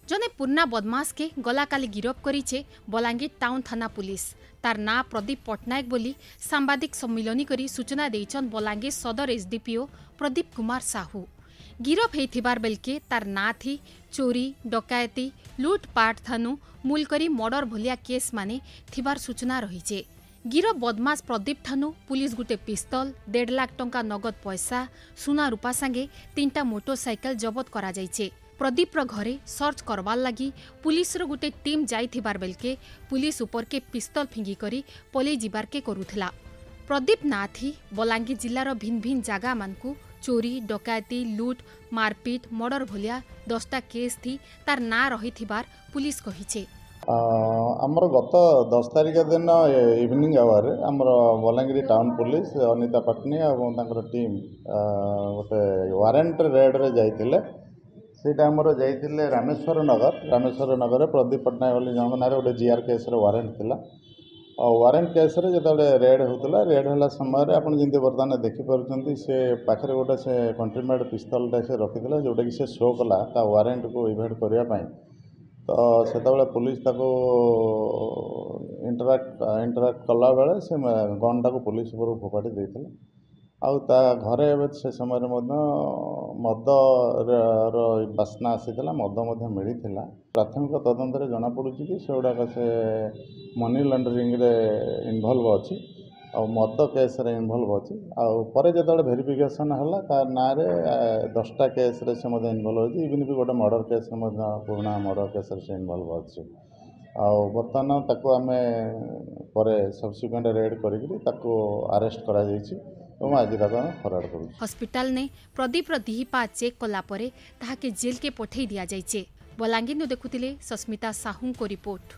जने पुरना बदमाश के गला काली गिरफ करिछे बलांगीर टाउन थाना पुलिस। तार ना प्रदीप पट्टनायक बोली सांबादिक सम्मिलनी करी सूचना देइछन बलांगीर सदर एसडीपीओ प्रदीप कुमार साहू। गिरफ हेथिबार बेलके तार ना थी चोरी डकायती लुटपाट थानु मूल करी मर्डर भलिया केस माने थिबार सूचना रहिछे। गिरफ बदमाश प्रदीप ठानु पुलिस गुटे पिस्तल 1.5 लाख टंका नगद पैसा सुना रूपा संगे 3टा मोटरसाइकेल जबत करा जाइछे। प्रदीप रो घरे सर्च करवार लगी पुलिस रो गुटे टीम जाइथिबार बेलके पुलिस ऊपर के पिस्तल फिंगी करी पलि जिबार के करुथला। प्रदीप नाथी बलांगीर जिल्लार भिन्न भिन्न जागा मानकु चोरी डकायती लुट मारपीट मर्डर भलिया 10टा केस थी तार ना रहिथिबार पुलिस कहिछे। आमर गत 10 तारिख दिन इवनिंग आवर आमर बलांगीर टाउन पुलिस अनिता पटनी और टीम गोटे वारंट रेड रे जाइतिले। सेटा आमर जाइतिले रामेश्वर नगर प्रदीप पट्टनायक बोली जन ना गोटे जीआर केस वारंट थिला। और वारंट केस रे जतबे रेड होतला रेड होला समय आपण जिंदे बर्तमान देखि परछंती से पाखरे गोटे से कंट्रीमेड पिस्तल से रखिथिला जोटा कि से शो कला ता वारंट को इवेट करिया पई। तो सेतबे पुलिस ताको इंटराक्ट कला बेले से गन टाको पुलिस ऊपर फोपाड़ी देइथिला। आउ ता घरे से समय मद बास्ना आसीला मद मिलता। प्राथमिक तदंत जना पड़ी कि से गुड़ाक से मनी लंडरिंग रे इनवल्व अच्छी और मद केस रे इनवल्व अच्छी आउ जो भेरिफिकेसन है तार ना 10टा केस रे से इनवल्व अच्छी इवन भी गोटे मर्डर केस पुराना मर्डर केस से इनवल्व अच्छी आउ बर्तमान ताको आमे परे सब्सिक्वेंट रेड करिकरी ताको अरेस्ट करा जायछि। हॉस्पिटल ने प्रदीप रो दिहिपा चेक कला परे ताहाके जेल के पठेई दिया जाइछे। बलांगीर नु देखुतिले सस्मिता साहू को रिपोर्ट।